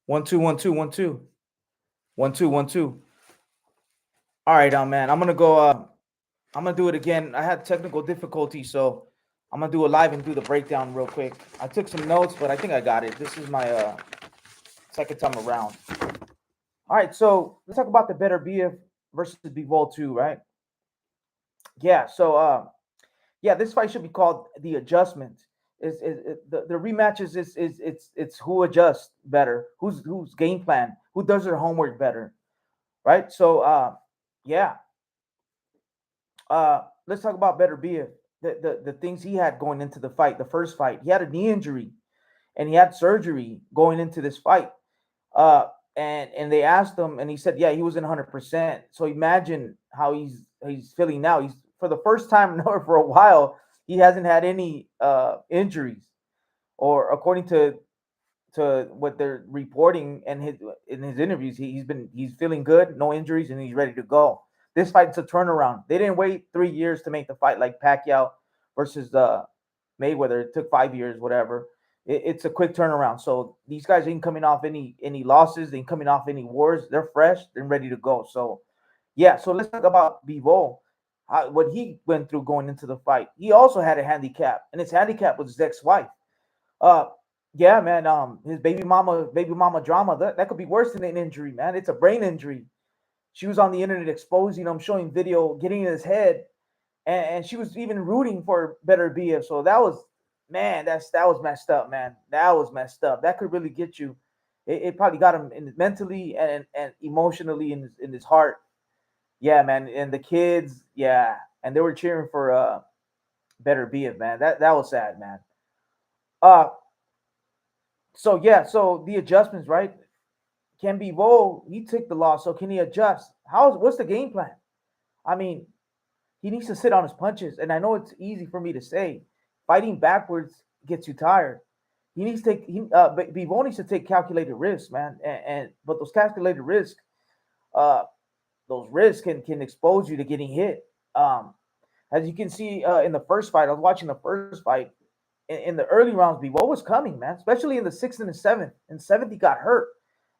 One two one two one two one two one two. All right, man. I'm gonna go. I'm gonna do it again. I had technical difficulty, so I'm gonna do it live and do the breakdown real quick. I took some notes, but I think I got it. This is my second time around. All right, so let's talk about the Beterbiev versus Bivol 2, right? Yeah. So yeah, this fight should be called the adjustment. The rematch is who adjusts better, who's game plan, who does their homework better, right? So yeah, let's talk about Beterbiev. The things he had going into the fight, the first fight, he had a knee injury and he had surgery going into this fight. Uh, and they asked him, and he said, yeah, he was in 100%. So imagine how he's feeling now. He's for the first time for a while, he hasn't had any injuries, or according to what they're reporting and his in his interviews, he's feeling good, no injuries, and he's ready to go. This fight's a turnaround. They didn't wait 3 years to make the fight like Pacquiao versus Mayweather. It took 5 years, whatever. It's a quick turnaround. So these guys ain't coming off any losses. They ain't coming off any wars. They're fresh. They're ready to go. So yeah. So let's talk about Bivol. What he went through going into the fight. He also had a handicap, and his handicap was his ex-wife. Uh, yeah, man. His baby mama drama. That could be worse than an injury, man. It's a brain injury. She was on the internet exposing him, showing video, getting in his head, and she was even rooting for Beterbiev. So that was, man, that was messed up, man. That was messed up. That could really get you. It probably got him mentally and emotionally in his heart. Yeah, man. And the kids, yeah, and they were cheering for Beterbiev, man. That was sad, man. Uh, so yeah, so the adjustments, right? Can be Vo, he took the loss, so can he adjust? What's the game plan? I mean, he needs to sit on his punches, and I know it's easy for me to say. Fighting backwards gets you tired. He needs to take Bivol needs to take calculated risks, man. And but those calculated risks, uh, those risks can expose you to getting hit. As you can see in the first fight, I was watching the first fight. In the early rounds, Bivol was coming, man, especially in the sixth and the seventh. In seventh, he got hurt,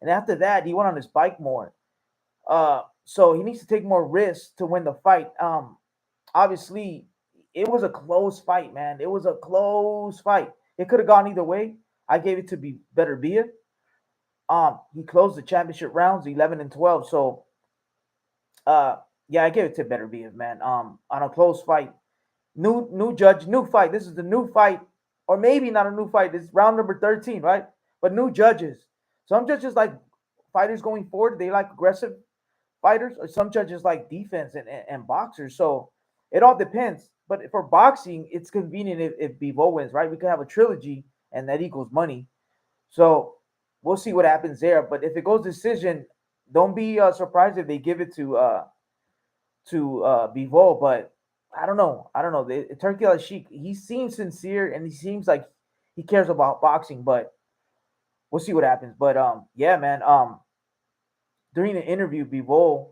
and after that, he went on his bike more. So he needs to take more risks to win the fight. Obviously, it was a close fight, man. It was a close fight. It could have gone either way. I gave it to be Beterbiev. He closed the championship rounds 11-12. So, uh, yeah, I gave it to Beterbiev, man. On a close fight, new judge, new fight. This is the new fight, or maybe not a new fight. It's round number 13, right? But new judges. Some judges like fighters going forward. They like aggressive fighters, or some judges like defense and boxers. So it all depends. But for boxing, it's convenient if Bivol wins, right? We could have a trilogy, and that equals money. So we'll see what happens there. But if it goes decision, don't be surprised if they give it to Bivol. But I don't know. I don't know. Turkey Al Sheik, he seems sincere and he seems like he cares about boxing. But we'll see what happens. But yeah, man. During the interview, Bivol,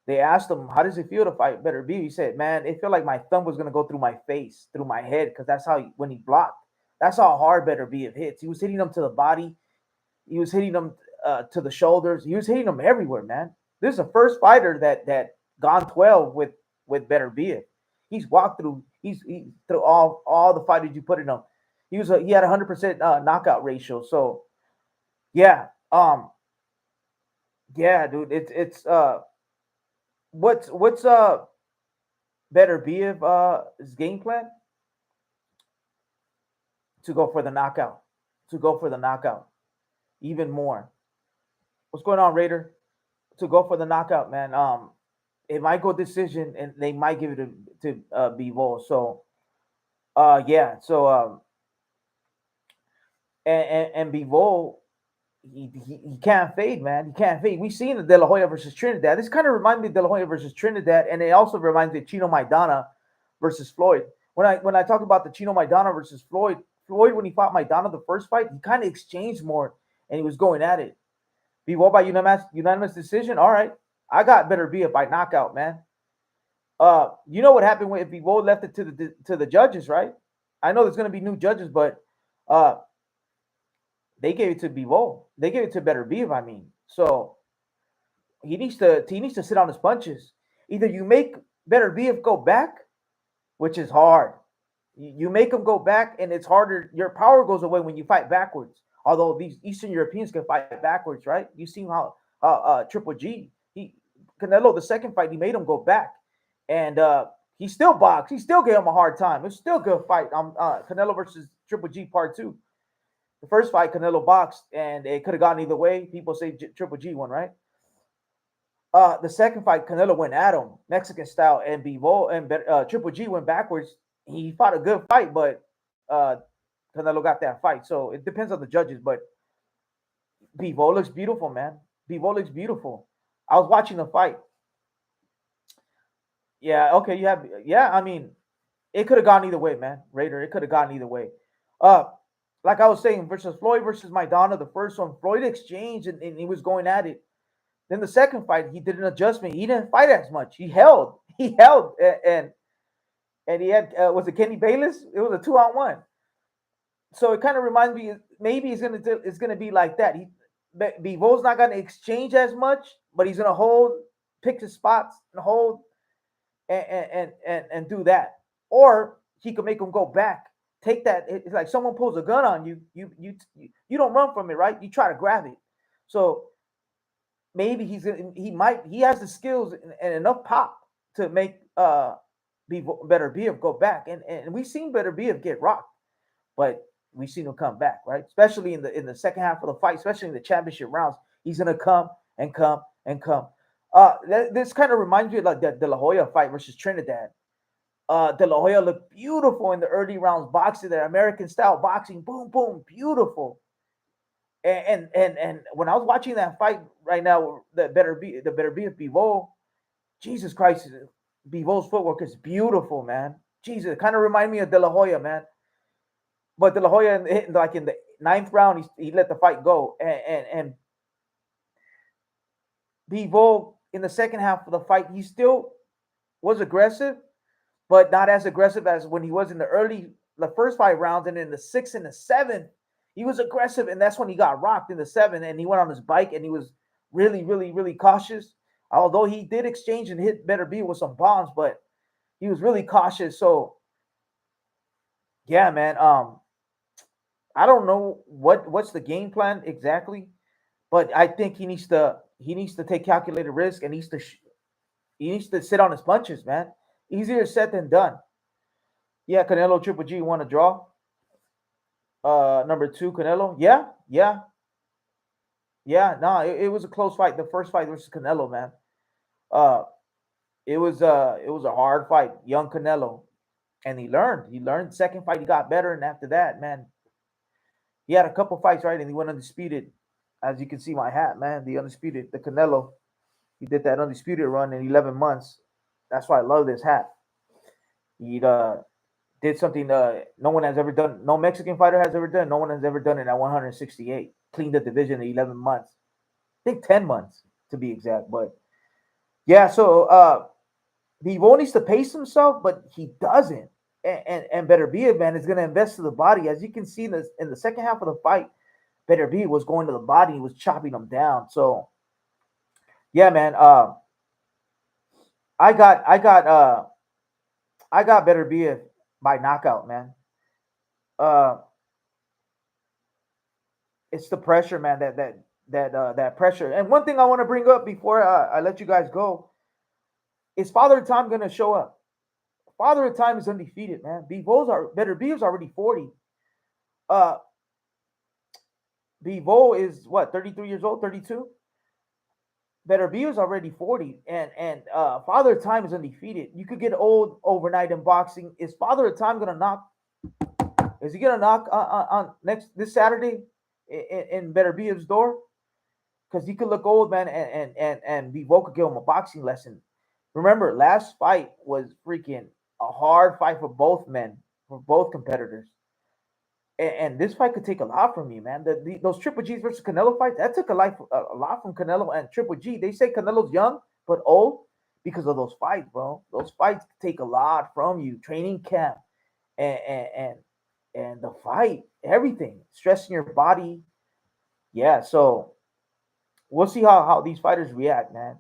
they asked him, "How does it feel to fight Beterbiev?" He said, "Man, it felt like my thumb was gonna go through my face, through my head, because that's how when he blocked, that's how hard Beterbiev hits. He was hitting them to the body, he was hitting them to the shoulders, he was hitting them everywhere, man. This is the first fighter that gone 12 with Beterbiev. He's walked through, through all the fighters you put in him. He had 100% knockout ratio. So yeah, yeah, dude, it's what's Beterbiev his game plan to go for the knockout, to go for the knockout even more. What's going on, Raider? To go for the knockout, man. It might go decision, and they might give it to Bivol. So, yeah. So, and Bivol, he can't fade, man. He can't fade. We seen the De La Hoya versus Trinidad. This kind of reminds me of De La Hoya versus Trinidad, and it also reminds me of Chino Maidana versus Floyd. When I talk about the Chino Maidana versus Floyd when he fought Maidana the first fight, he kind of exchanged more, and he was going at it. Bivol by unanimous decision. All right, I got Beterbiev by knockout, man. You know what happened if Bivol left it to the judges, right? I know there's going to be new judges, but uh, They gave it to Bivol. They gave it to Beterbiev. I mean, so he needs to sit on his punches. Either you make Beterbiev go back, which is hard. You make him go back, and it's harder. Your power goes away when you fight backwards. Although these Eastern Europeans can fight backwards, right? You seen how Triple G he Canelo the second fight he made him go back, and he still boxed. He still gave him a hard time. It's still a good fight. Canelo versus Triple G Part Two. The first fight Canelo boxed, and it could have gone either way. People say Triple G won, right? The second fight, Canelo went at him, Mexican style, and Bivol and Triple G went backwards. He fought a good fight, but Canelo got that fight. So it depends on the judges. But Bivol looks beautiful, man. Bivol looks beautiful. I was watching the fight. Yeah, okay, you have. Yeah, I mean, it could have gone either way, man. Raider, it could have gone either way. Uh, like I was saying, versus Floyd versus Maidana, the first one, Floyd exchanged and he was going at it. Then the second fight, he did an adjustment. He didn't fight as much. He held, and he had was it Kenny Bayless? It was a 2-on-1. So it kind of reminds me maybe it's gonna be like that. Bivol's not gonna exchange as much, but he's gonna hold, pick his spots and hold and do that. Or he could make him go back. Take that. It's like someone pulls a gun on you. You don't run from it, right? You try to grab it. So maybe he has the skills and enough pop to make Beterbiev go back, and we've seen Beterbiev get rocked, but we've seen him come back, right? Especially in the second half of the fight, especially in the championship rounds, he's gonna come and come and come. This kind of reminds me of like the De La Hoya fight versus Trinidad. De La Hoya looked beautiful in the early rounds, boxing, that American style boxing, boom, boom, beautiful. And when I was watching that fight right now, the Beterbiev of Bivol, Jesus Christ, Bivol's footwork is beautiful, man. Jesus, it kind of remind me of De La Hoya, man. But De La Hoya, like in the ninth round, he let the fight go, and Bivol in the second half of the fight, he still was aggressive, but not as aggressive as when he was in the first 5 rounds, and in the sixth and the seventh, he was aggressive, and that's when he got rocked in the seventh, and he went on his bike, and he was really, really, really cautious. Although he did exchange and hit Beterbiev with some bombs, but he was really cautious. So, yeah, man. I don't know what's the game plan exactly, but I think he needs to take calculated risk, and he needs to sit on his punches, man. Easier said than done. Yeah, Canelo Triple G won a draw. Number two, Canelo. Yeah, yeah, yeah. No, it was a close fight. The first fight versus Canelo, man. Uh, it was a hard fight. Young Canelo, and he learned. He learned. Second fight, he got better, and after that, man, he had a couple fights right, and he went undisputed. As you can see, my hat, man, the undisputed, the Canelo. He did that undisputed run in 11 months. That's why I love this hat. He did something no one has ever done. No Mexican fighter has ever done. No one has ever done it at 168. Cleaned the division in 11 months. I think 10 months to be exact. But yeah, so he needs to pace himself, but he doesn't. And Beterbiev, man, is going to invest to the body. As you can see in the second half of the fight, Beterbiev was going to the body. He was chopping him down. So yeah, man. I got I got uh I got Beterbiev by knockout, man. Uh, it's the pressure, man. That pressure. And one thing I want to bring up before I let you guys go is Father Time going to show up. Father Time is undefeated, man. Beterbiev's already 40. Uh, Bivol is what, 33 years old, 32. Beterbiev is already 40, and Father Time is undefeated. You could get old overnight in boxing. Is Father Time gonna knock? Is he gonna knock on next this Saturday in Beterbiev's door? Because he could look old, man, and Bivol could give him a boxing lesson. Remember, last fight was freaking a hard fight for both men, for both competitors. And this fight could take a lot from you, man. Those Triple G's versus Canelo fights, that took a lot from Canelo and Triple G. They say Canelo's young but old because of those fights, bro. Those fights take a lot from you. Training camp and and the fight, everything, stressing your body. yeah, so we'll see how these fighters react, man.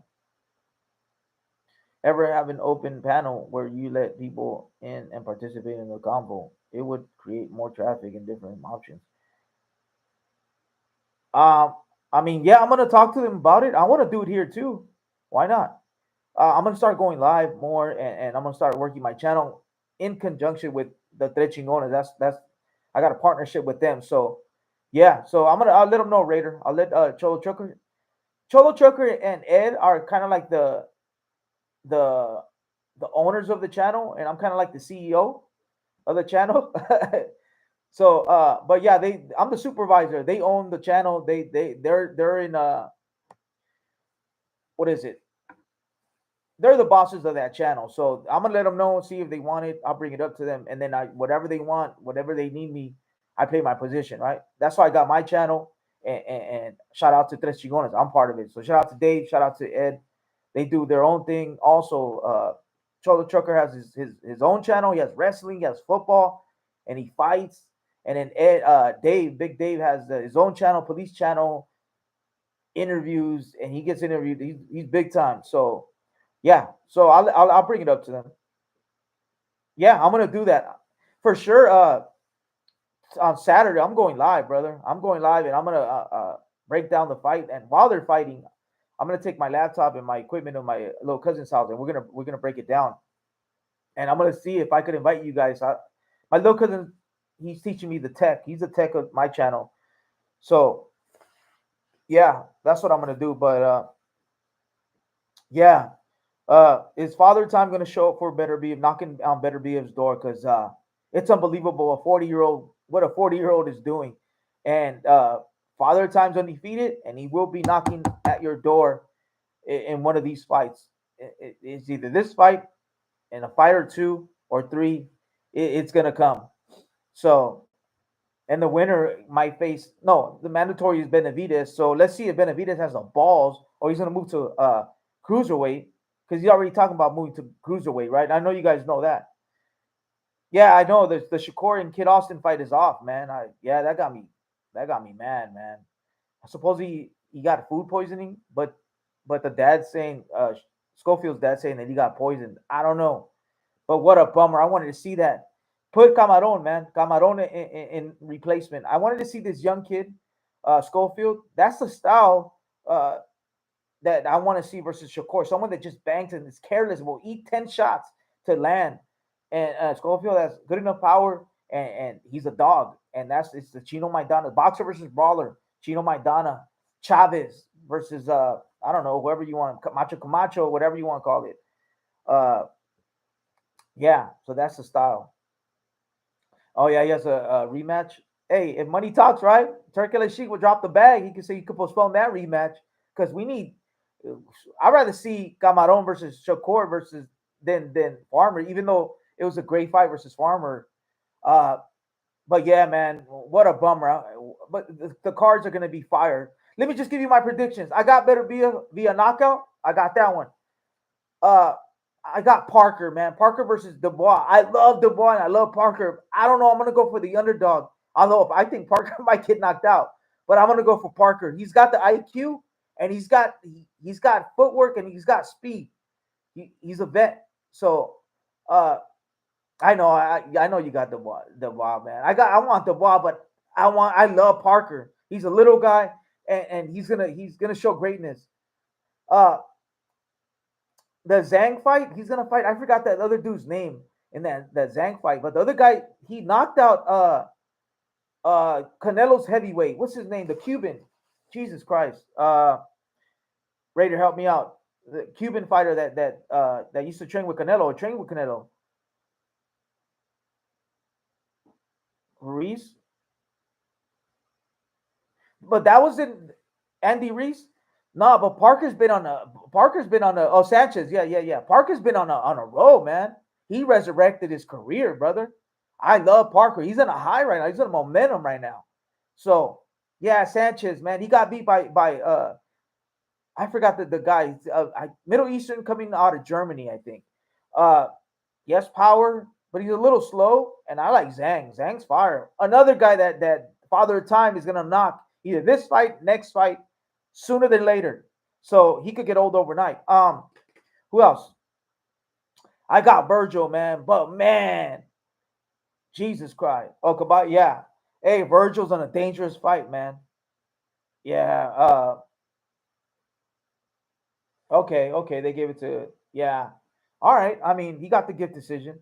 Ever have an open panel where you let people in and participate in the convo? It would create more traffic and different options. Um, I mean, yeah, I'm gonna talk to them about it. I want to do it here too. Why not? I'm gonna start going live more, and I'm gonna start working my channel in conjunction with the Tres Chingones. That's I got a partnership with them. So yeah, so I'll let them know, Raider. I'll let Cholo Trucker and Ed are kind of like the the owners of the channel, and I'm kind of like the CEO of the channel. So but yeah, I'm the supervisor. They own the channel. They're in what is it? They're the bosses of that channel. So I'm gonna let them know, see if they want it. I'll bring it up to them, and then I whatever they want, whatever they need me, I play my position. Right. That's why I got my channel. And shout out to Tres Chingones. I'm part of it. So shout out to Dave. Shout out to Ed. They do their own thing. Also, Cholo Trucker has his own channel. He has wrestling. He has football, and he fights. And then Dave, Big Dave, has his own channel, police channel, interviews, and he gets interviewed. He's big time. So yeah, so I'll bring it up to them. Yeah, I'm gonna do that for sure. On Saturday, I'm going live, brother. I'm going live, and I'm gonna break down the fight. And while they're fighting, I'm gonna take my laptop and my equipment to my little cousin's house, and we're gonna break it down. And I'm gonna see if I could invite you guys. My little cousin, he's teaching me the tech. He's the tech of my channel. So yeah, that's what I'm gonna do. But yeah, is Father Time going to show up for Beterbiev, knocking on Beterbiev's door? Because it's unbelievable. A 40-year-old, what a 40-year-old is doing. And Father Time's undefeated, and he will be knocking at your door in one of these fights. It's either this fight, and a fight or two or three, it's going to come. So, and the winner might face, no, the mandatory is Benavidez. So let's see if Benavidez has the balls, or he's going to move to cruiserweight, because he's already talking about moving to cruiserweight, right? I know you guys know that. Yeah, I know. The Shakur and Kid Austin fight is off, man. Yeah, that got me mad, man. I suppose he got food poisoning, but the dad's saying Schofield's dad saying that he got poisoned. I don't know, but what a bummer. I wanted to see that. Put Camaron, man, Camaron in replacement. I wanted to see this young kid, Schofield. That's the style that I want to see versus Shakur. Someone that just bangs and is careless, will eat 10 shots to land. And Schofield has good enough power, and he's a dog. And it's the Chino Maidana, boxer versus brawler. Chino Maidana, Chavez versus I don't know, whoever you want, Macho Camacho, whatever you want to call it. Uh, yeah, so that's the style. Oh yeah, he has a rematch. Hey, if money talks, right? Turkey Sheik will drop the bag. He can say he could postpone that rematch because we need. I'd rather see Camaron versus Shakur versus than Farmer, even though it was a great fight versus Farmer. Uh, but yeah, man, what a bummer. But the cards are going to be fired. Let me just give you my predictions. I got better via knockout. I got that one. Uh, I got Parker, man. Parker versus Dubois. I love Dubois and I love Parker. I don't know. I'm gonna go for the underdog. Although I think Parker might get knocked out, but I'm gonna go for Parker. He's got the IQ and he's got footwork and he's got speed. He's a vet. So I know you got Dubois, man. I want Dubois, but I love Parker. He's a little guy and he's gonna show greatness. Uh the Zhang fight, he's gonna fight. I forgot that other dude's name in that Zhang fight, but the other guy he knocked out Canelo's heavyweight. What's his name? The Cuban. Jesus Christ. Raider, help me out. The Cuban fighter that used to train with Canelo or train with Canelo. Ruiz. But that was in Andy Reese. No, but Parker's been on a oh Sanchez. Yeah. Parker's been on a roll, man. He resurrected his career, brother. I love Parker. He's on a high right now. He's on momentum right now. So yeah, Sanchez, man, he got beat by I forgot the guy, Middle Eastern coming out of Germany, I think. Uh, yes, power, but he's a little slow. And I like Zhang. Zhang's fire. Another guy that Father of Time is gonna knock either this fight, next fight, sooner than later. So he could get old overnight. Who else? I got Virgil, man, but man, Jesus Christ. Oh, Kabak, yeah. Hey, Virgil's on a dangerous fight, man. Yeah. Okay, okay. They gave it to yeah. All right. I mean, he got the gift decision.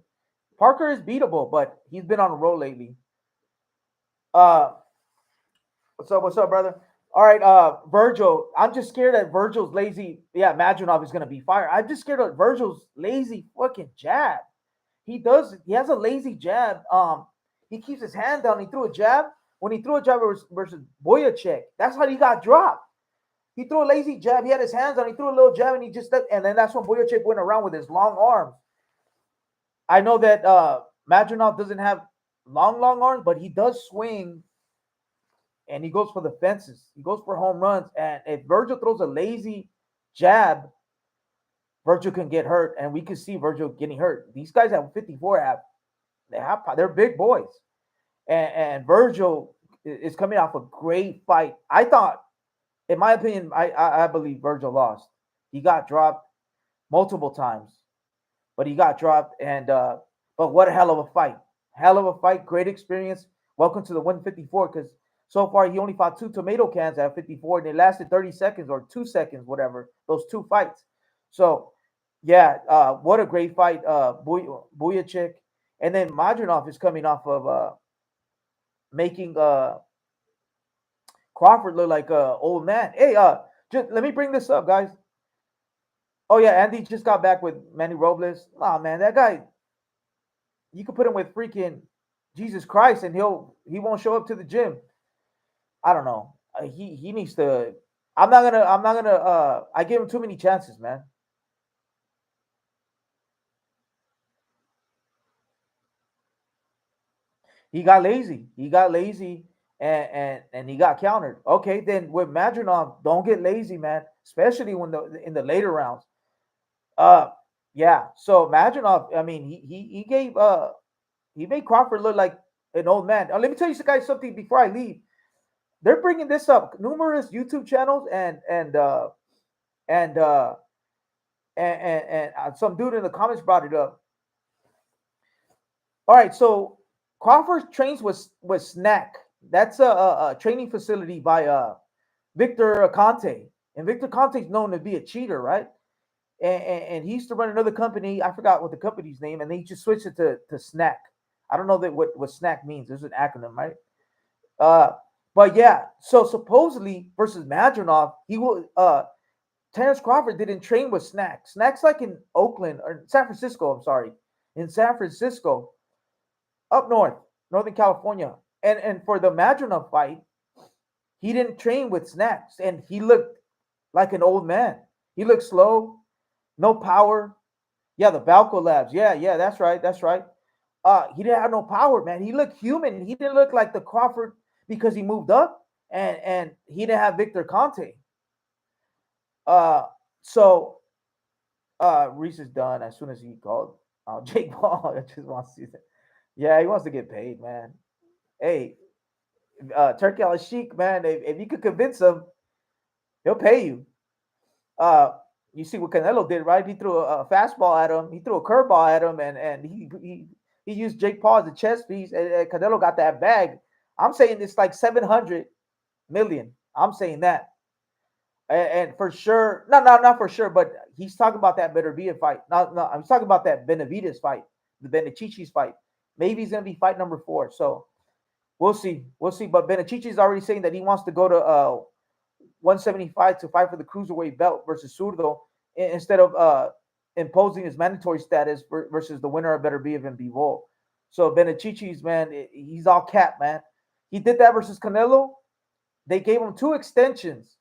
Parker is beatable, but he's been on a roll lately. Uh, what's up? What's up, brother? All right, Virgil. I'm just scared that Virgil's lazy. Yeah, Madronov is gonna be fired. I'm just scared of Virgil's lazy fucking jab. He does. He has a lazy jab. He keeps his hand down. He threw a jab. When he threw a jab versus Boyacek, that's how he got dropped. He threw a lazy jab. He had his hands on. He threw a little jab, and he just and then that's when Boyacek went around with his long arms. I know that Madronov doesn't have long arms, but he does swing, and he goes for the fences. He goes for home runs. And if Virgil throws a lazy jab, Virgil can get hurt, and we can see Virgil getting hurt. These guys have 54 they're big boys, and Virgil is coming off a great fight. I thought, in my opinion, I believe Virgil lost. He got dropped multiple times, but he got dropped. And but what a hell of a fight! Hell of a fight, great experience. Welcome to the 154 because so far he only fought two tomato cans at 54, and they lasted 30 seconds or 2 seconds, whatever. Those two fights. So yeah, what a great fight, Buyachik. And then Madronov is coming off of making Crawford look like a old man. Hey, just let me bring this up, guys. Oh yeah, Andy just got back with Manny Robles. Nah, man, that guy, you could put him with freaking Jesus Christ, and he won't show up to the gym. I don't know. He needs to. I'm not gonna. I give him too many chances, man. He got lazy. He got lazy, and he got countered. Okay, then with Madronov, don't get lazy, man. Especially when the in the later rounds. Uh, yeah. So Madronov, I mean, he gave he made Crawford look like an old man. Let me tell you guys something before I leave. They're bringing this up. Numerous YouTube channels and uh and some dude in the comments brought it up. All right, so Crawford trains with Snack. That's a training facility by Victor Conte, and Victor Conte is known to be a cheater, right? And he used to run another company. I forgot what the company's name, and they just switched it to Snack. I don't know that what Snack means. There's an acronym, right? Uh, but yeah, so supposedly versus Madronov, he will. Terrence Crawford didn't train with Snack. Snack's like in Oakland or San Francisco. I'm sorry, in San Francisco, up north, Northern California. And for the Madronov fight, he didn't train with Snacks, and he looked like an old man. He looked slow, no power. Yeah, the Balco Labs. Yeah, yeah, that's right, that's right. He didn't have no power, man. He looked human. He didn't look like the Crawford because he moved up, and he didn't have Victor Conte. Uh, so Reese is done as soon as he called Jake Paul. I just wants to see that. Yeah, he wants to get paid, man. Hey, Turkey Al Sheik, man. If you could convince him, he'll pay you. Uh, you see what Canelo did, right? He threw a fastball at him. He threw a curveball at him, and he used Jake Paul as a chess piece. And Canelo got that bag. I'm saying it's like 700 million. I'm saying that. And for sure, no, not for sure, but he's talking about that Beterbiev fight. No, I'm talking about that Benavides fight, the Benachichi's fight. Maybe he's gonna be fight number 4. So we'll see, we'll see. But Benachichi's already saying that he wants to go to 175 to fight for the cruiserweight belt versus Surdo instead of imposing his mandatory status versus the winner of Beterbiev and Bivol. So Benachichi's, man, he's all capped, man. He did that versus Canelo. They gave him 2 extensions.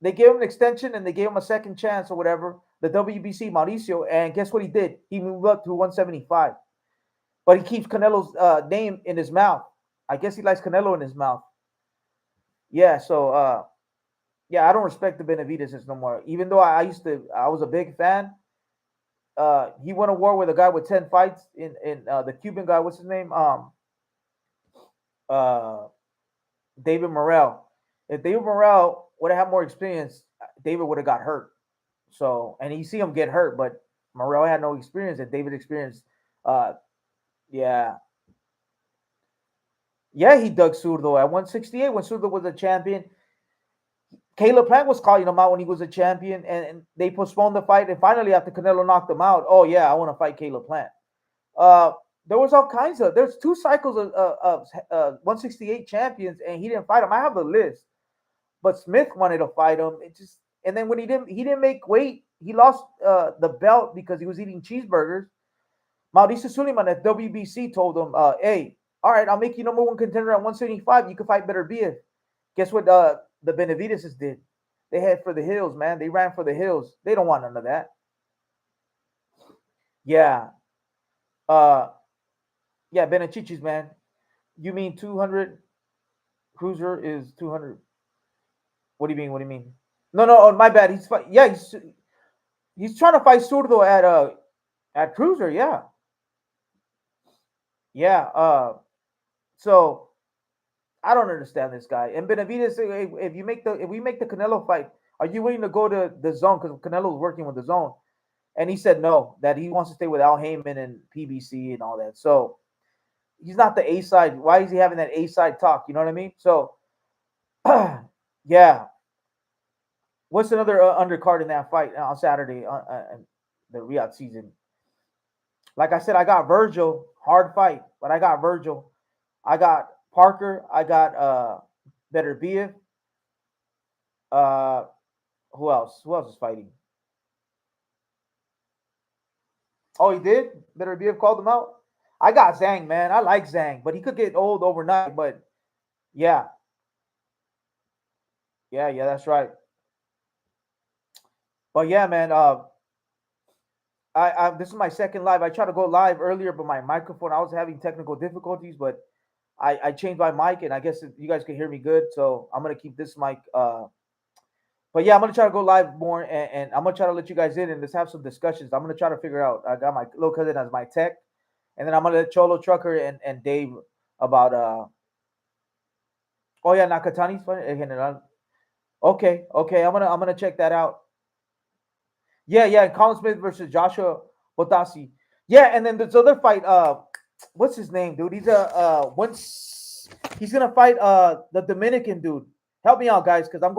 They gave him an extension and they gave him a second chance or whatever. The WBC Mauricio, and guess what he did? He moved up to 175, but he keeps Canelo's name in his mouth. I guess he likes Canelo in his mouth. Yeah, so yeah, I don't respect the Benavides no more. Even though I was a big fan. He went to war with a guy with 10 fights in the Cuban guy. What's his name? Uh, David Morrell. If David Morrell would have had more experience, David would have got hurt. So, and you see him get hurt, but Morrell had no experience, and David experienced. Uh, yeah, yeah, he dug Zurdo at 168 when Zurdo was a champion. Caleb Plant was calling him out when he was a champion, and they postponed the fight. And finally, after Canelo knocked him out, oh yeah, I want to fight Caleb Plant. Uh, there was all kinds of. There's two cycles of 168 champions, and he didn't fight him. I have the list, but Smith wanted to fight him. It just and then when he didn't make weight. He lost the belt because he was eating cheeseburgers. Mauricio Suleiman at WBC told him, "Hey, all right, I'll make you number one contender at 175. You can fight Beterbiev." Guess what? The Benavides did. They head for the hills, man. They ran for the hills. They don't want none of that. Yeah. Uh, yeah, Benachichis, man. You mean 200? Cruiser is 200. What do you mean? What do you mean? No, no. Oh, my bad. Yeah, he's trying to fight Zurdo at Cruiser. Yeah, yeah. So I don't understand this guy. And Benavides, if we make the Canelo fight, are you willing to go to the zone? Because Canelo's working with the zone, and he said no, that he wants to stay with Al Heyman and PBC and all that. So he's not the A side. Why is he having that A side talk? You know what I mean? So yeah. What's another undercard in that fight on Saturday the Riyadh season? Like I said, I got Virgil, hard fight, but I got Virgil. I got Parker. I got Beterbiev. Uh, who else? Who else is fighting? Oh, he did. Beterbiev called him out. I got Zhang, man. I like Zhang, but he could get old overnight. But yeah, yeah, yeah, that's right. But yeah, man. I this is my second live. I tried to go live earlier, but my microphone, I was having technical difficulties, but I changed my mic, and I guess you guys can hear me good. So I'm gonna keep this mic. But yeah, I'm gonna try to go live more, and I'm gonna try to let you guys in and let's have some discussions. I'm gonna try to figure out. I got my little cousin as my tech, and then I'm gonna let Cholo Trucker and Dave about. Oh yeah, Nakatani's fun. Okay, okay. I'm gonna check that out. Yeah, yeah. Colin Smith versus Joshua Botasi. Yeah, and then this other fight. What's his name, dude? Once he's gonna fight the Dominican dude. Help me out, guys, because I'm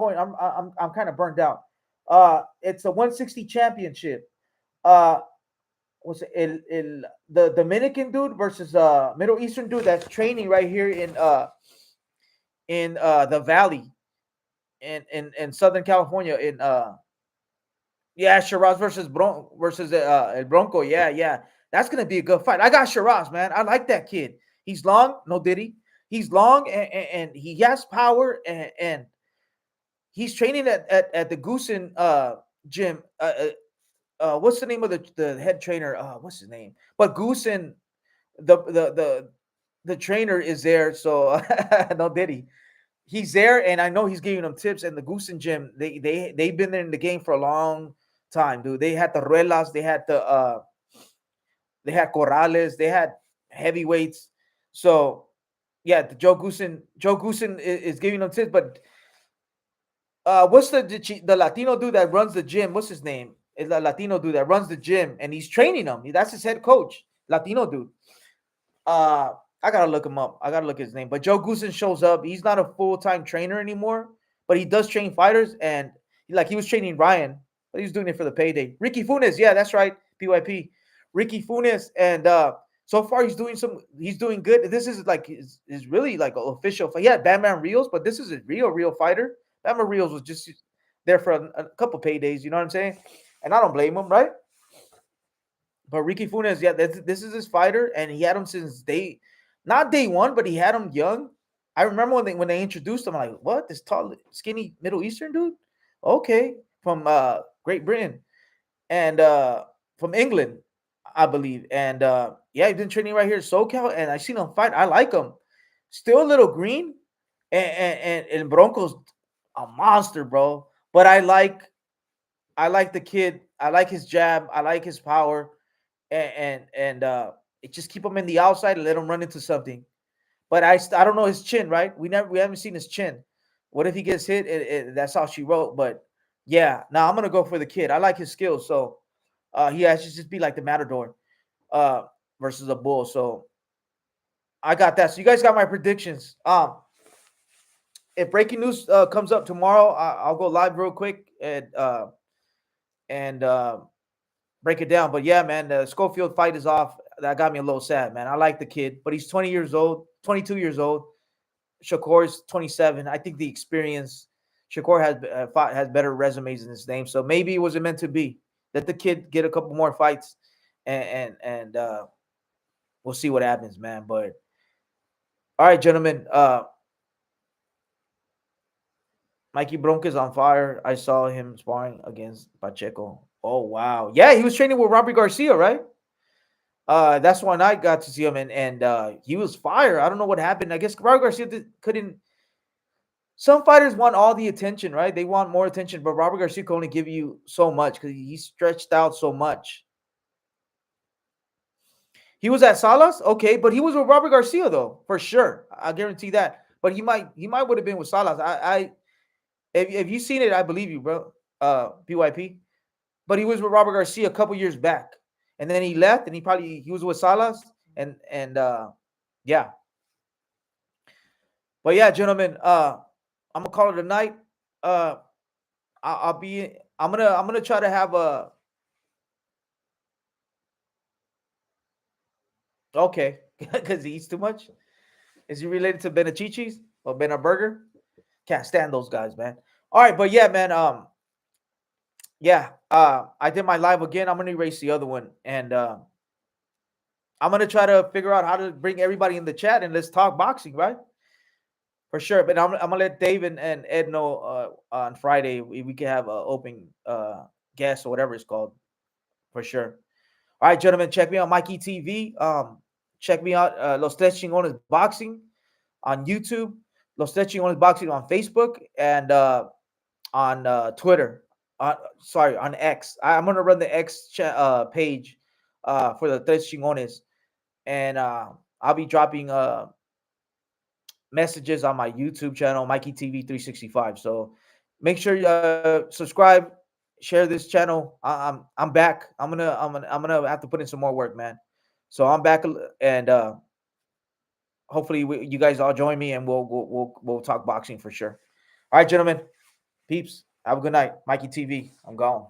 kind of burned out. It's a 160 championship. Uh, what's it? The Dominican dude versus Middle Eastern dude that's training right here in the Valley in Southern California in yeah, Shiraz versus El Bronco. Yeah, yeah. That's gonna be a good fight. I got Shiraz, man. I like that kid. He's long, no diddy. He's long and he has power and he's training at the Goosen gym. What's the name of the head trainer? What's his name? But Goosen, the trainer is there, so no diddy. He's there, and I know he's giving them tips. And the Goosen gym, they've been there in the game for a long time, dude. They had the Ruelas, they had Corrales, they had heavyweights. So yeah, Joe Goosen is giving them tips. But what's the Latino dude that runs the gym? What's his name? Is the Latino dude that runs the gym and he's training them. That's his head coach, Latino dude. Uh, I gotta look him up. I gotta look his name. But Joe Goosen shows up. He's not a full time trainer anymore, but he does train fighters. And like he was training Ryan, but he was doing it for the payday. Ricky Funes, yeah, that's right. PYP, Ricky Funes, and so far he's doing He's doing good. This is like is really like an official. He had Batman Reels, but this is a real fighter. Batman Reels was just there for a couple paydays. You know what I'm saying? And I don't blame him, right? But Ricky Funes, yeah, this is his fighter, and he had him since not day one, but he had him young. I remember when they introduced him, I'm like, what? This tall, skinny Middle Eastern dude? Okay, from Great Britain and from England, I believe. And yeah, he's been training right here in SoCal, and I seen him fight. I like him. Still a little green, and Bronco's a monster, bro. But I like the kid. I like his jab. I like his power, and it just keep him in the outside and let him run into something. but I don't know his chin, right? We haven't seen his chin. What if he gets hit? That's how she wrote. But yeah, now I'm gonna go for the kid. I like his skills, so he has to just be like the Matador uh, versus a bull. So I got that. So you guys got my predictions. If breaking news comes up tomorrow, I'll go live real quick and break it down. But yeah, man, the Schofield fight is off. That got me a little sad, man. I like the kid, but he's 20 years old, 22 years old. Shakur's 27. I think the experience. Shakur has better resumes in his name, so maybe it wasn't meant to be. Let the kid get a couple more fights, and we'll see what happens, man. But all right, gentlemen. Mikey Bronca's on fire. I saw him sparring against Pacheco. Oh wow, yeah, he was training with Robert Garcia, right? That's when I got to see him, and he was fire. I don't know what happened. I guess Robert Garcia couldn't. Some fighters want all the attention, right? They want more attention, but Robert Garcia can only give you so much because he's stretched out so much. He was at Salas, okay, but he was with Robert Garcia though, for sure. I guarantee that. But he might would have been with Salas. I if you seen it, I believe you, bro. PYP. But he was with Robert Garcia a couple years back, and then he left, and he was with Salas, and yeah. But yeah, gentlemen, I'm gonna call it a night. Uh, I'll be. I'm gonna try to have a. Okay, because he eats too much. Is he related to Benachichis or Burger? Can't stand those guys, man. All right, but yeah, man. Yeah. I did my live again. I'm gonna erase the other one, and I'm gonna try to figure out how to bring everybody in the chat and let's talk boxing, right? For sure. But I'm gonna let Dave and Ed know on Friday we can have an open guest or whatever it's called, for sure. All right, gentlemen, check me out, Mikey TV. Check me out, Los Tres Chingones Boxing on YouTube, Los Tres Chingones Boxing on Facebook, and on Twitter. Sorry, on X. I'm gonna run the X page for the Tres Chingones, and I'll be dropping messages on my YouTube channel, Mikey TV 365. So make sure you subscribe, share this channel. I'm back. I'm gonna have to put in some more work, man. So I'm back, and hopefully you guys all join me, and we'll talk boxing for sure. All right, gentlemen, peeps, have a good night. Mikey TV, I'm gone.